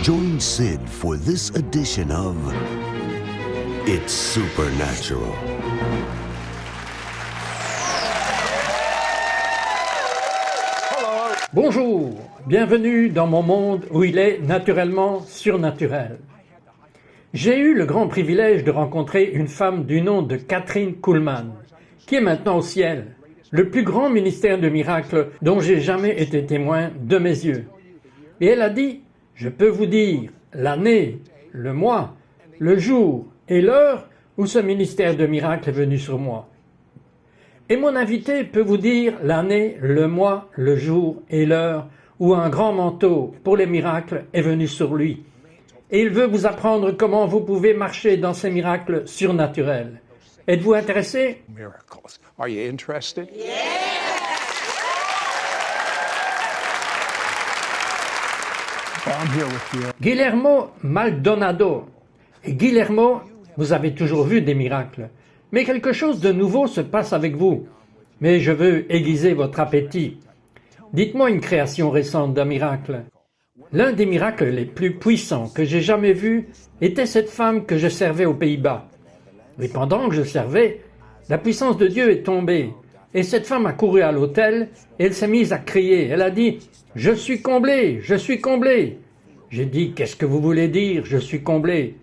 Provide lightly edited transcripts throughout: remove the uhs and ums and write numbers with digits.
Join Sid for this edition of It's Supernatural. Bonjour, bienvenue dans mon monde où il est naturellement surnaturel. J'ai eu le grand privilège de rencontrer une femme du nom de Kathryn Kuhlman, qui est maintenant au ciel, le plus grand ministère de miracles dont j'ai jamais été témoin de mes yeux. Et elle a dit, je peux vous dire l'année, le mois, le jour et l'heure où ce ministère de miracles est venu sur moi. Et mon invité peut vous dire l'année, le mois, le jour et l'heure où un grand manteau pour les miracles est venu sur lui. Et il veut vous apprendre comment vous pouvez marcher dans ces miracles surnaturels. Êtes-vous intéressé? Miracles. Are you interested? I'm here with you. Guillermo Maldonado. Et Guillermo, vous avez toujours vu des miracles. Mais quelque chose de nouveau se passe avec vous. Mais je veux aiguiser votre appétit. Dites-moi une création récente d'un miracle. L'un des miracles les plus puissants que j'ai jamais vus était cette femme que je servais aux Pays-Bas. Et pendant que je servais, la puissance de Dieu est tombée. Et cette femme a couru à l'autel et elle s'est mise à crier. Elle a dit « Je suis comblée, je suis comblée ». J'ai dit « Qu'est-ce que vous voulez dire, je suis comblée »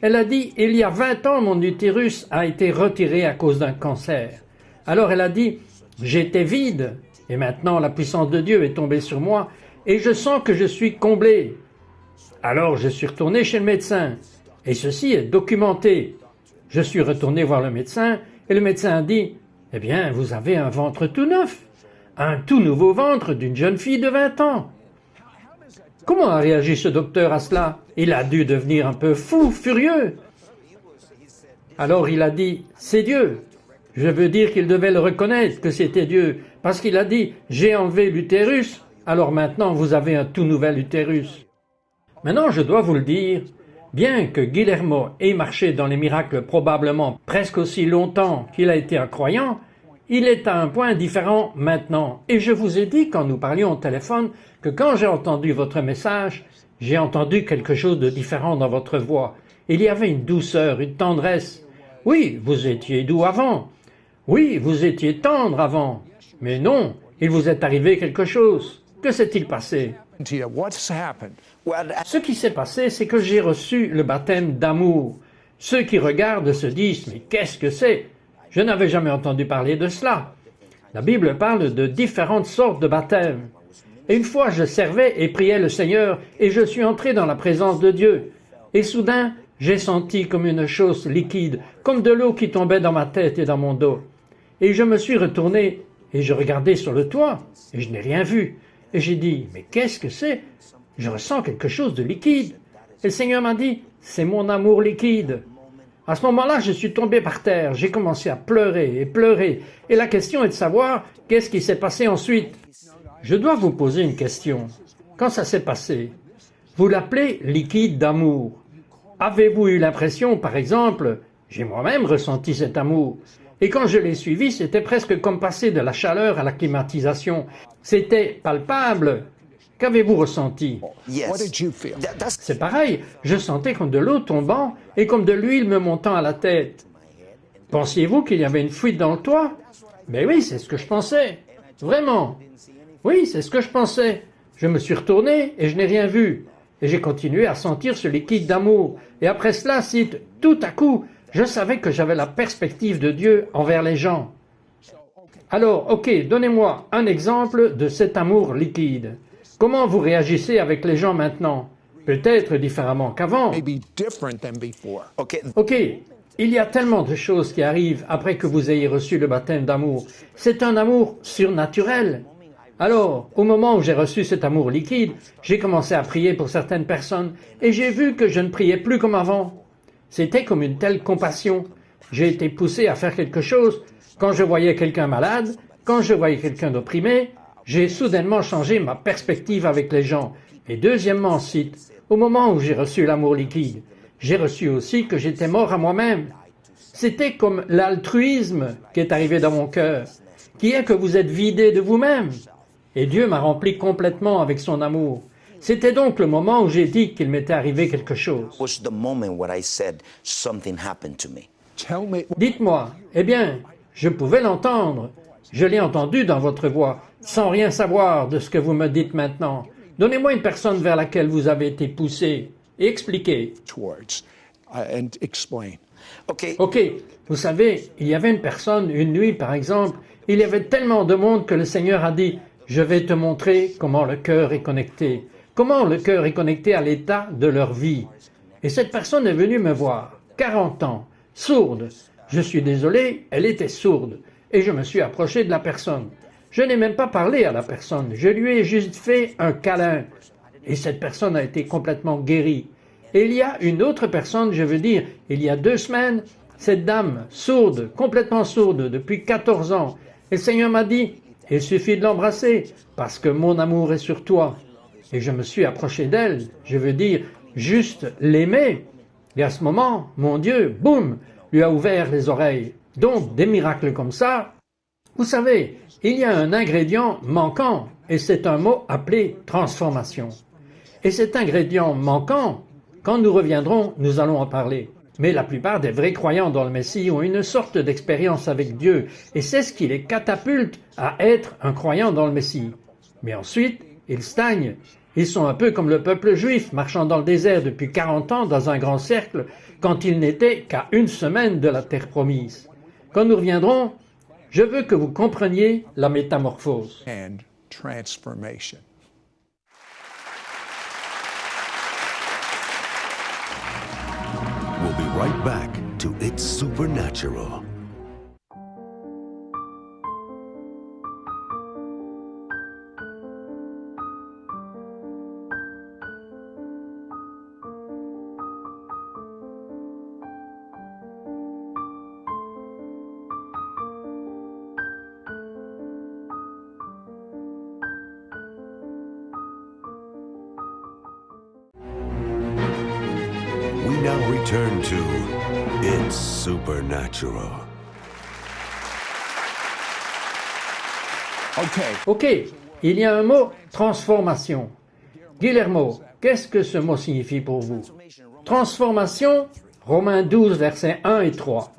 Elle a dit « Il y a 20 ans, mon utérus a été retiré à cause d'un cancer. » Alors elle a dit « J'étais vide et maintenant la puissance de Dieu est tombée sur moi et je sens que je suis comblée. » Alors je suis retourné chez le médecin et ceci est documenté. Je suis retourné voir le médecin et le médecin a dit « Eh bien, vous avez un ventre tout neuf, un tout nouveau ventre d'une jeune fille de 20 ans. » Comment a réagi ce docteur à cela? Il a dû devenir un peu fou, furieux. Alors il a dit, c'est Dieu. Je veux dire qu'il devait le reconnaître que c'était Dieu, parce qu'il a dit, j'ai enlevé l'utérus, alors maintenant vous avez un tout nouvel utérus. Maintenant je dois vous le dire, bien que Guillermo ait marché dans les miracles probablement presque aussi longtemps qu'il a été un croyant, il est à un point différent maintenant. Et je vous ai dit, quand nous parlions au téléphone, que quand j'ai entendu votre message, j'ai entendu quelque chose de différent dans votre voix. Il y avait une douceur, une tendresse. Oui, vous étiez doux avant. Oui, vous étiez tendre avant. Mais non, il vous est arrivé quelque chose. Que s'est-il passé? What's happened? Ce qui s'est passé, c'est que j'ai reçu le baptême d'amour. Ceux qui regardent se disent, mais qu'est-ce que c'est? Je n'avais jamais entendu parler de cela. La Bible parle de différentes sortes de baptêmes. Et une fois, je servais et priais le Seigneur et je suis entré dans la présence de Dieu. Et soudain, j'ai senti comme une chose liquide, comme de l'eau qui tombait dans ma tête et dans mon dos. Et je me suis retourné et je regardais sur le toit et je n'ai rien vu. Et j'ai dit, mais qu'est-ce que c'est? Je ressens quelque chose de liquide. Et le Seigneur m'a dit, c'est mon amour liquide. À ce moment-là, je suis tombé par terre, j'ai commencé à pleurer et pleurer. Et la question est de savoir qu'est-ce qui s'est passé ensuite. Je dois vous poser une question. Quand ça s'est passé, vous l'appelez liquide d'amour. Avez-vous eu l'impression, par exemple, j'ai moi-même ressenti cet amour. Et quand je l'ai suivi, c'était presque comme passer de la chaleur à la climatisation. C'était palpable. Qu'avez-vous ressenti? What did you feel? C'est pareil, je sentais comme de l'eau tombant et comme de l'huile me montant à la tête. Pensiez-vous qu'il y avait une fuite dans le toit? Mais oui, c'est ce que je pensais. Vraiment. Oui, c'est ce que je pensais. Je me suis retourné et je n'ai rien vu. Et j'ai continué à sentir ce liquide d'amour. Et après cela, tout à coup, je savais que j'avais la perspective de Dieu envers les gens. Alors, ok, donnez-moi un exemple de cet amour liquide. Comment vous réagissez avec les gens maintenant? Peut-être différemment qu'avant. Maybe different than before. Ok, il y a tellement de choses qui arrivent après que vous ayez reçu le baptême d'amour. C'est un amour surnaturel. Alors, au moment où j'ai reçu cet amour liquide, j'ai commencé à prier pour certaines personnes et j'ai vu que je ne priais plus comme avant. C'était comme une telle compassion. J'ai été poussé à faire quelque chose. Quand je voyais quelqu'un malade, quand je voyais quelqu'un d'opprimé, j'ai soudainement changé ma perspective avec les gens. Et deuxièmement, au moment où j'ai reçu l'amour liquide, j'ai reçu aussi que j'étais mort à moi-même. C'était comme l'altruisme qui est arrivé dans mon cœur, qui est que vous êtes vidé de vous-même. Et Dieu m'a rempli complètement avec son amour. C'était donc le moment où j'ai dit qu'il m'était arrivé quelque chose. Was the moment where I said something happened to me. Tell me. Dites-moi, eh bien, je pouvais l'entendre. Je l'ai entendu dans votre voix, sans rien savoir de ce que vous me dites maintenant. Donnez-moi une personne vers laquelle vous avez été poussé et expliquez. Towards and explain. Okay. Ok, vous savez, il y avait une personne, une nuit par exemple, il y avait tellement de monde que le Seigneur a dit « Je vais te montrer comment le cœur est connecté, comment le cœur est connecté à l'état de leur vie. » Et cette personne est venue me voir, 40 ans, sourde. Je suis désolé, elle était sourde. Et je me suis approché de la personne. Je n'ai même pas parlé à la personne, je lui ai juste fait un câlin. Et cette personne a été complètement guérie. Et il y a une autre personne, je veux dire, il y a 2 semaines, cette dame, sourde, complètement sourde, depuis 14 ans, et le Seigneur m'a dit, il suffit de l'embrasser, parce que mon amour est sur toi. Et je me suis approché d'elle, je veux dire, juste l'aimer. Et à ce moment, mon Dieu, boum, lui a ouvert les oreilles. Donc, des miracles comme ça, vous savez, il y a un ingrédient manquant, et c'est un mot appelé transformation. Et cet ingrédient manquant, quand nous reviendrons, nous allons en parler. Mais la plupart des vrais croyants dans le Messie ont une sorte d'expérience avec Dieu, et c'est ce qui les catapulte à être un croyant dans le Messie. Mais ensuite, ils stagnent. Ils sont un peu comme le peuple juif marchant dans le désert depuis 40 ans dans un grand cercle, quand il n'était qu'à 1 semaine de la terre promise. Quand nous reviendrons, je veux que vous compreniez la métamorphose. And transformation. We'll be right back to It's Supernatural. We now return to It's Supernatural. Okay. Ok, il y a un mot, transformation. Guillermo, qu'est-ce que ce mot signifie pour vous? Transformation, Romains 12, versets 1 et 3.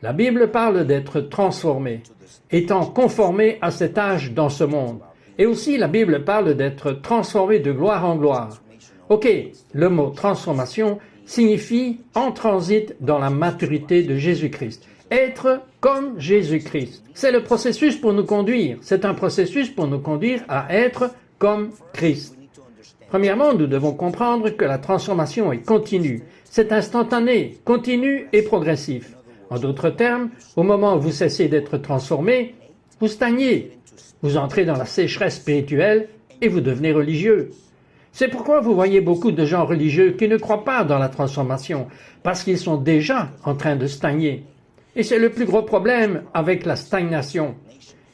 La Bible parle d'être transformé, étant conformé à cet âge dans ce monde. Et aussi la Bible parle d'être transformé de gloire en gloire. Ok, le mot transformation signifie en transit dans la maturité de Jésus-Christ. Être comme Jésus-Christ. C'est le processus pour nous conduire. C'est un processus pour nous conduire à être comme Christ. Premièrement, nous devons comprendre que la transformation est continue. C'est instantané, continu et progressif. En d'autres termes, au moment où vous cessez d'être transformé, vous stagnez. Vous entrez dans la sécheresse spirituelle et vous devenez religieux. C'est pourquoi vous voyez beaucoup de gens religieux qui ne croient pas dans la transformation, parce qu'ils sont déjà en train de stagner. Et c'est le plus gros problème avec la stagnation.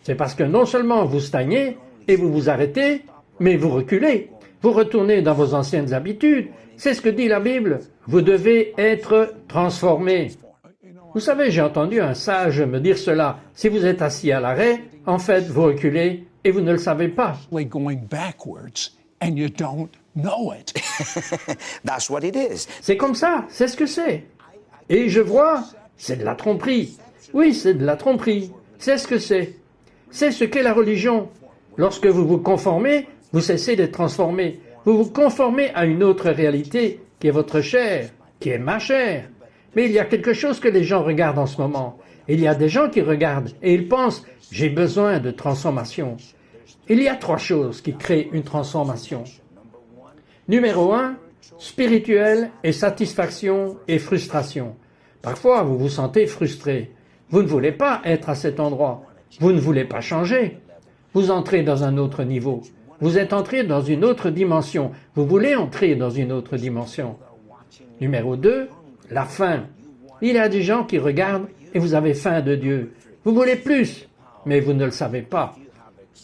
C'est parce que non seulement vous stagnez et vous vous arrêtez, mais vous reculez. Vous retournez dans vos anciennes habitudes. C'est ce que dit la Bible. Vous devez être transformés. Vous savez, j'ai entendu un sage me dire cela. Si vous êtes assis à l'arrêt, en fait, vous reculez et vous ne le savez pas. Going backwards and you don't know it. That's what it is. C'est comme ça, c'est ce que c'est. Et je vois, c'est de la tromperie. Oui, c'est de la tromperie. C'est ce que c'est. C'est ce qu'est la religion. Lorsque vous vous conformez, vous cessez d'être transformé. Vous vous conformez à une autre réalité qui est votre chair, qui est ma chair. Mais il y a quelque chose que les gens regardent en ce moment. Il y a des gens qui regardent et ils pensent « j'ai besoin de transformation ». Il y a 3 choses qui créent une transformation. Numéro 1, spirituel et satisfaction et frustration. Parfois, vous vous sentez frustré. Vous ne voulez pas être à cet endroit. Vous ne voulez pas changer. Vous entrez dans un autre niveau. Vous êtes entré dans une autre dimension. Vous voulez entrer dans une autre dimension. Numéro 2, la faim. Il y a des gens qui regardent et vous avez faim de Dieu. Vous voulez plus, mais vous ne le savez pas.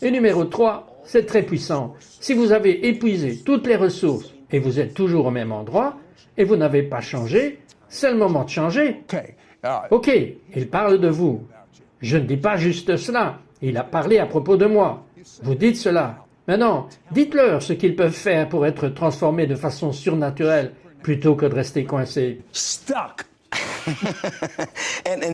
Et numéro 3, c'est très puissant. Si vous avez épuisé toutes les ressources et vous êtes toujours au même endroit et vous n'avez pas changé, c'est le moment de changer. Okay. Ok, il parle de vous. Je ne dis pas juste cela. Il a parlé à propos de moi. Vous dites cela. Maintenant, dites-leur ce qu'ils peuvent faire pour être transformés de façon surnaturelle plutôt que de rester coincés. Stuck.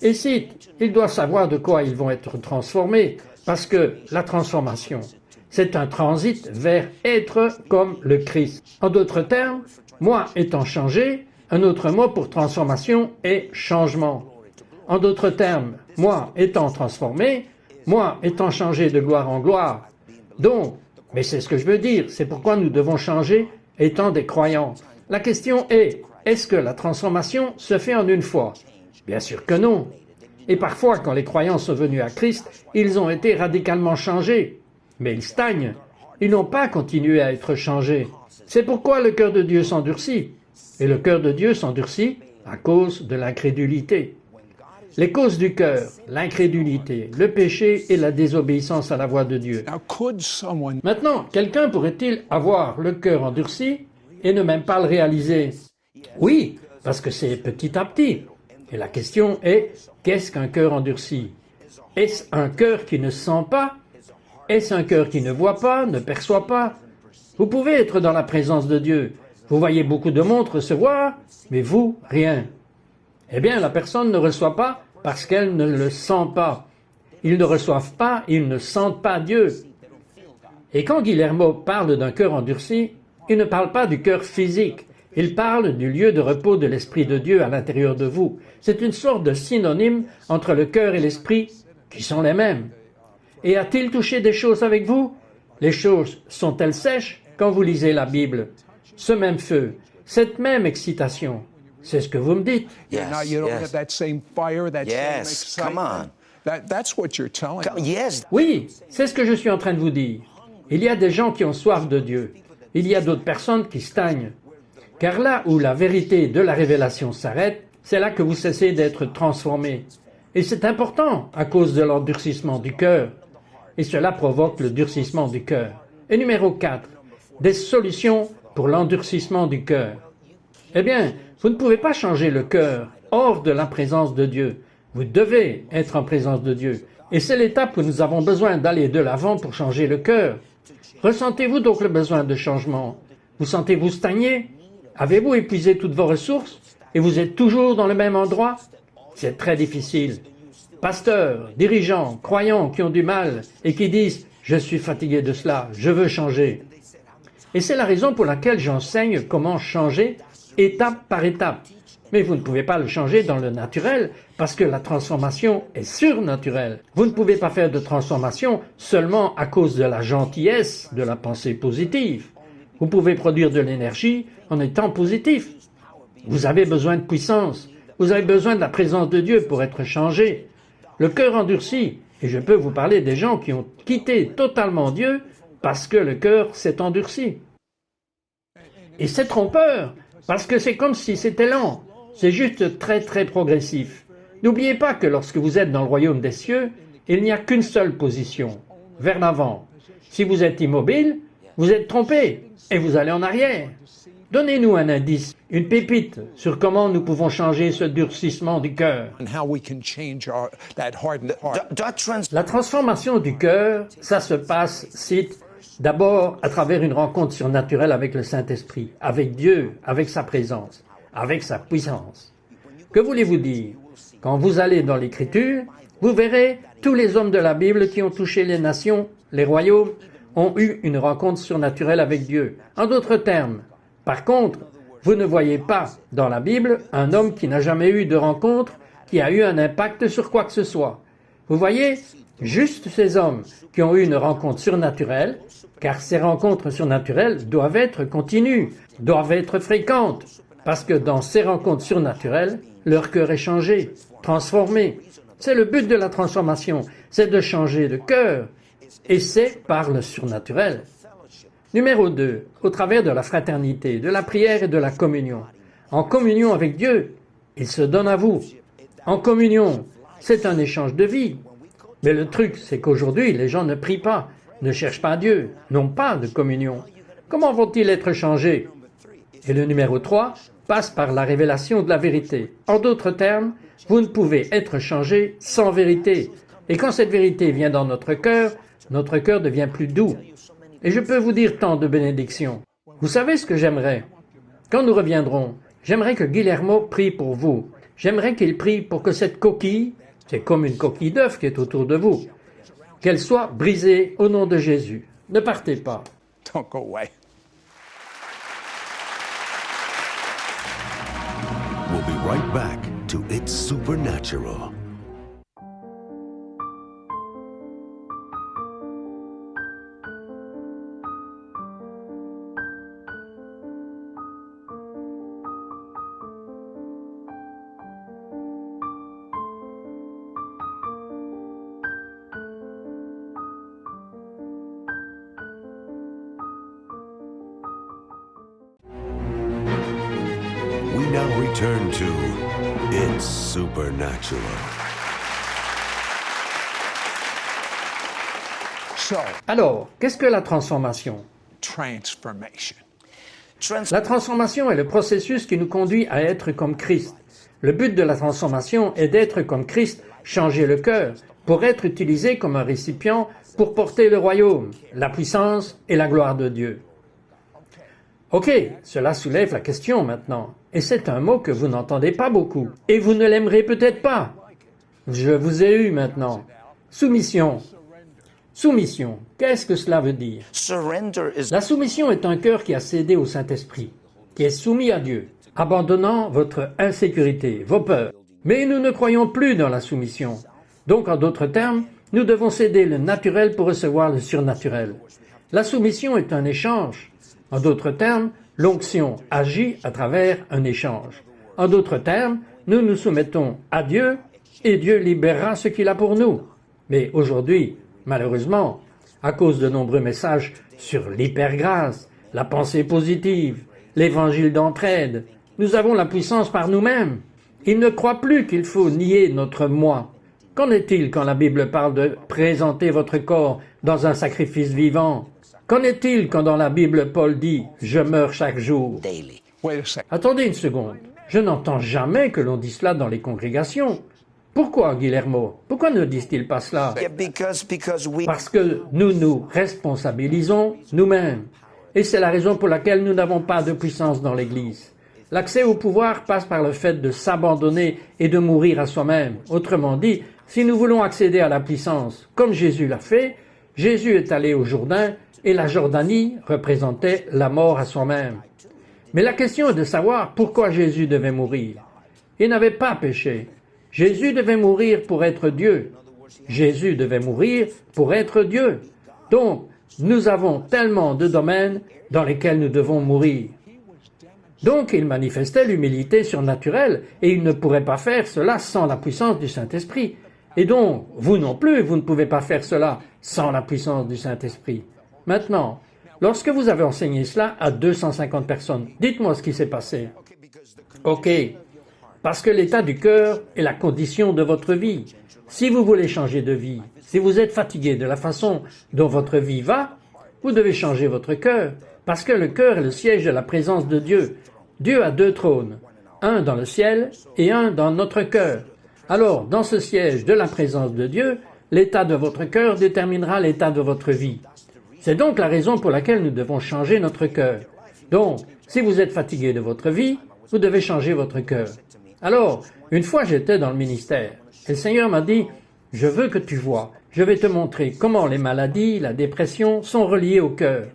Et si, ils doivent savoir de quoi ils vont être transformés, parce que la transformation, c'est un transit vers être comme le Christ. En d'autres termes, moi étant changé, un autre mot pour transformation est changement. En d'autres termes, moi étant transformé, moi étant changé de gloire en gloire. Donc, mais c'est ce que je veux dire, c'est pourquoi nous devons changer étant des croyants. La question est-ce que la transformation se fait en une fois? Bien sûr que non. Et parfois, quand les croyants sont venus à Christ, ils ont été radicalement changés. Mais ils stagnent. Ils n'ont pas continué à être changés. C'est pourquoi le cœur de Dieu s'endurcit. Et le cœur de Dieu s'endurcit à cause de l'incrédulité. Les causes du cœur, l'incrédulité, le péché et la désobéissance à la voix de Dieu. Now, could someone Maintenant, quelqu'un pourrait-il avoir le cœur endurci et ne même pas le réaliser? Oui, parce que c'est petit à petit. Et la question est, qu'est-ce qu'un cœur endurci? Est-ce un cœur qui ne sent pas? Est-ce un cœur qui ne voit pas, ne perçoit pas? Vous pouvez être dans la présence de Dieu. Vous voyez beaucoup de mondes recevoir, mais vous, rien. Eh bien, la personne ne reçoit pas parce qu'elle ne le sent pas. Ils ne reçoivent pas, ils ne sentent pas Dieu. Et quand Guillermo parle d'un cœur endurci, il ne parle pas du cœur physique. Il parle du lieu de repos de l'Esprit de Dieu à l'intérieur de vous. C'est une sorte de synonyme entre le cœur et l'esprit qui sont les mêmes. Et a-t-il touché des choses avec vous? Les choses sont-elles sèches quand vous lisez la Bible? Ce même feu, cette même excitation, c'est ce que vous me dites. Yes, now you don't yes. have that same fire, that Yes, same come excitement? That's what you're telling me. Yes, Oui, c'est ce que je suis en train de vous dire. Il y a des gens qui ont soif de Dieu. Il y a d'autres personnes qui stagnent. Car là où la vérité de la révélation s'arrête, c'est là que vous cessez d'être transformés. Et c'est important à cause de l'endurcissement du cœur. Et cela provoque le durcissement du cœur. Et numéro 4, des solutions pour l'endurcissement du cœur. Eh bien, vous ne pouvez pas changer le cœur hors de la présence de Dieu. Vous devez être en présence de Dieu. Et c'est l'étape où nous avons besoin d'aller de l'avant pour changer le cœur. Ressentez-vous donc le besoin de changement? Vous sentez-vous stagner? Avez-vous épuisé toutes vos ressources et vous êtes toujours dans le même endroit? C'est très difficile. Pasteurs, dirigeants, croyants qui ont du mal et qui disent « Je suis fatigué de cela, je veux changer ». Et c'est la raison pour laquelle j'enseigne comment changer étape par étape. Mais vous ne pouvez pas le changer dans le naturel parce que la transformation est surnaturelle. Vous ne pouvez pas faire de transformation seulement à cause de la gentillesse de la pensée positive. Vous pouvez produire de l'énergie en étant positif. Vous avez besoin de puissance. Vous avez besoin de la présence de Dieu pour être changé. Le cœur endurci, et je peux vous parler des gens qui ont quitté totalement Dieu parce que le cœur s'est endurci. Et c'est trompeur, parce que c'est comme si c'était lent. C'est juste très très progressif. N'oubliez pas que lorsque vous êtes dans le royaume des cieux, il n'y a qu'une seule position, vers l'avant. Si vous êtes immobile, vous êtes trompé et vous allez en arrière. Donnez-nous un indice, une pépite sur comment nous pouvons changer ce durcissement du cœur. And how we can change that hardened heart. La transformation du cœur, ça se passe, cite, d'abord à travers une rencontre surnaturelle avec le Saint-Esprit, avec Dieu, avec sa présence, avec sa puissance. Que voulez-vous dire? Quand vous allez dans l'Écriture, vous verrez tous les hommes de la Bible qui ont touché les nations, les royaumes, ont eu une rencontre surnaturelle avec Dieu. En d'autres termes, par contre, vous ne voyez pas dans la Bible un homme qui n'a jamais eu de rencontre, qui a eu un impact sur quoi que ce soit. Vous voyez, juste ces hommes qui ont eu une rencontre surnaturelle, car ces rencontres surnaturelles doivent être continues, doivent être fréquentes, parce que dans ces rencontres surnaturelles, leur cœur est changé, transformé. C'est le but de la transformation, c'est de changer de cœur, et c'est par le surnaturel. Numéro 2, au travers de la fraternité, de la prière et de la communion. En communion avec Dieu, il se donne à vous. En communion, c'est un échange de vie. Mais le truc, c'est qu'aujourd'hui, les gens ne prient pas, ne cherchent pas Dieu, n'ont pas de communion. Comment vont-ils être changés? Et le numéro 3 passe par la révélation de la vérité. En d'autres termes, vous ne pouvez être changé sans vérité. Et quand cette vérité vient dans notre cœur devient plus doux. Et je peux vous dire tant de bénédictions. Vous savez ce que j'aimerais? Quand nous reviendrons, j'aimerais que Guillermo prie pour vous. J'aimerais qu'il prie pour que cette coquille, c'est comme une coquille d'œuf qui est autour de vous, qu'elle soit brisée au nom de Jésus. Ne partez pas. Don't go away. We'll be right back to It's Supernatural. We now return to It's Supernatural. So, Alors, qu'est-ce que la transformation? transformation. La transformation est le processus qui nous conduit à être comme Christ. Le but de la transformation est d'être comme Christ, changer le cœur, pour être utilisé comme un récipient pour porter le royaume, la puissance et la gloire de Dieu. Ok, cela soulève la question maintenant, et c'est un mot que vous n'entendez pas beaucoup, et vous ne l'aimerez peut-être pas. Je vous ai eu maintenant. Soumission. Soumission, qu'est-ce que cela veut dire? Surrender is La soumission est un cœur qui a cédé au Saint-Esprit, qui est soumis à Dieu, abandonnant votre insécurité, vos peurs. Mais nous ne croyons plus dans la soumission. Donc, en d'autres termes, nous devons céder le naturel pour recevoir le surnaturel. La soumission est un échange. En d'autres termes, l'onction agit à travers un échange. En d'autres termes, nous nous soumettons à Dieu et Dieu libérera ce qu'il a pour nous. Mais aujourd'hui, malheureusement, à cause de nombreux messages sur l'hypergrâce, la pensée positive, l'évangile d'entraide, nous avons la puissance par nous-mêmes. Ils ne croient plus qu'il faut nier notre moi. Qu'en est-il quand la Bible parle de présenter votre corps dans un sacrifice vivant? Qu'en est-il quand dans la Bible Paul dit « Je meurs chaque jour » daily. Wait a second. Attendez une seconde. Je n'entends jamais que l'on dise cela dans les congrégations. Pourquoi, Guillermo? Pourquoi ne disent-ils pas cela? Yeah, because we Parce que nous nous responsabilisons nous-mêmes. Et c'est la raison pour laquelle nous n'avons pas de puissance dans l'Église. L'accès au pouvoir passe par le fait de s'abandonner et de mourir à soi-même. Autrement dit, si nous voulons accéder à la puissance, comme Jésus l'a fait, Jésus est allé au Jourdain et la Jordanie représentait la mort à soi-même. Mais la question est de savoir pourquoi Jésus devait mourir. Il n'avait pas péché. Jésus devait mourir pour être Dieu. Jésus devait mourir pour être Dieu. Donc, nous avons tellement de domaines dans lesquels nous devons mourir. Donc, il manifestait l'humilité surnaturelle et il ne pourrait pas faire cela sans la puissance du Saint-Esprit. Et donc, vous non plus, vous ne pouvez pas faire cela sans la puissance du Saint-Esprit. Maintenant, lorsque vous avez enseigné cela à 250 personnes, dites-moi ce qui s'est passé. Ok, parce que l'état du cœur est la condition de votre vie. Si vous voulez changer de vie, si vous êtes fatigué de la façon dont votre vie va, vous devez changer votre cœur, parce que le cœur est le siège de la présence de Dieu. Dieu a deux trônes, un dans le ciel et un dans notre cœur. Alors, dans ce siège de la présence de Dieu, l'état de votre cœur déterminera l'état de votre vie. C'est donc la raison pour laquelle nous devons changer notre cœur. Donc, si vous êtes fatigué de votre vie, vous devez changer votre cœur. Alors, une fois j'étais dans le ministère, et le Seigneur m'a dit, « Je veux que tu vois, je vais te montrer comment les maladies, la dépression sont reliées au cœur. »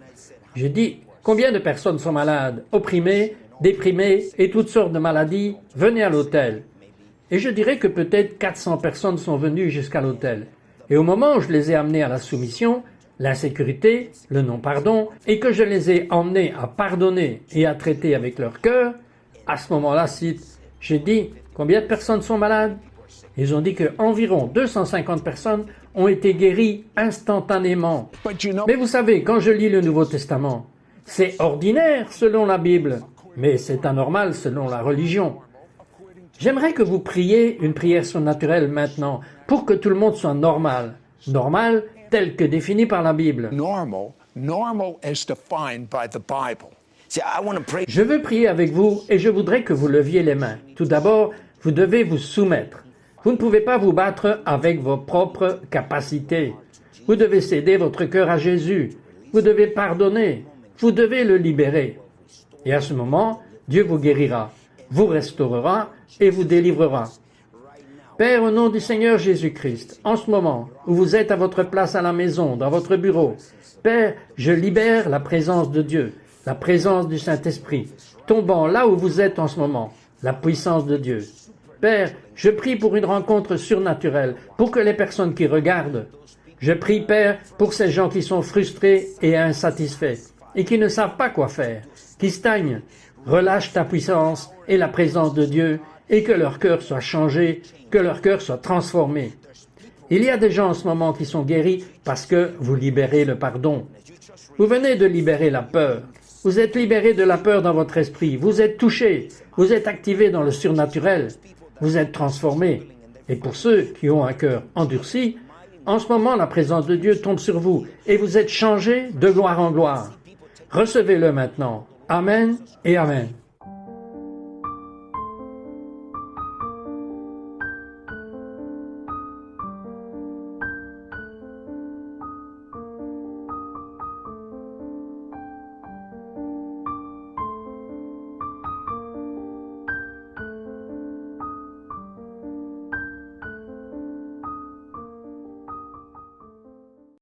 J'ai dit, « Combien de personnes sont malades, opprimées, déprimées et toutes sortes de maladies? Venez à l'hôtel. » Et je dirais que peut-être 400 personnes sont venues jusqu'à l'hôtel. Et au moment où je les ai amenées à la soumission, l'insécurité, le non-pardon, et que je les ai emmenés à pardonner et à traiter avec leur cœur, à ce moment-là, j'ai dit, combien de personnes sont malades? Ils ont dit qu'environ 250 personnes ont été guéries instantanément. But you know, Mais vous savez, quand je lis le Nouveau Testament, c'est ordinaire selon la Bible, mais c'est anormal selon la religion. J'aimerais que vous priez une prière surnaturelle maintenant, pour que tout le monde soit normal. Normal tel que défini par la Bible. normal as defined by the Bible. see, I want to pray. Je veux prier avec vous et je voudrais que vous leviez les mains. Tout d'abord, vous devez vous soumettre. Vous ne pouvez pas vous battre avec vos propres capacités. Vous devez céder votre cœur à Jésus. vous devez pardonner, vous devez le libérer. Et à ce moment, Dieu vous guérira, vous restaurera et vous délivrera. Père, au nom du Seigneur Jésus-Christ, en ce moment où vous êtes à votre place à la maison, dans votre bureau, Père, je libère la présence de Dieu, la présence du Saint-Esprit, tombant là où vous êtes en ce moment, la puissance de Dieu. Père, je prie pour une rencontre surnaturelle, pour que les personnes qui regardent, je prie, Père, pour ces gens qui sont frustrés et insatisfaits, et qui ne savent pas quoi faire, qui stagnent. Relâche ta puissance et la présence de Dieu, et que leur cœur soit changé, que leur cœur soit transformé. Il y a des gens en ce moment qui sont guéris parce que vous libérez le pardon. Vous venez de libérer la peur. Vous êtes libéré de la peur dans votre esprit. Vous êtes touché. Vous êtes activé dans le surnaturel. Vous êtes transformé. Et pour ceux qui ont un cœur endurci, en ce moment, la présence de Dieu tombe sur vous et vous êtes changé de gloire en gloire. Recevez-le maintenant. Amen et Amen.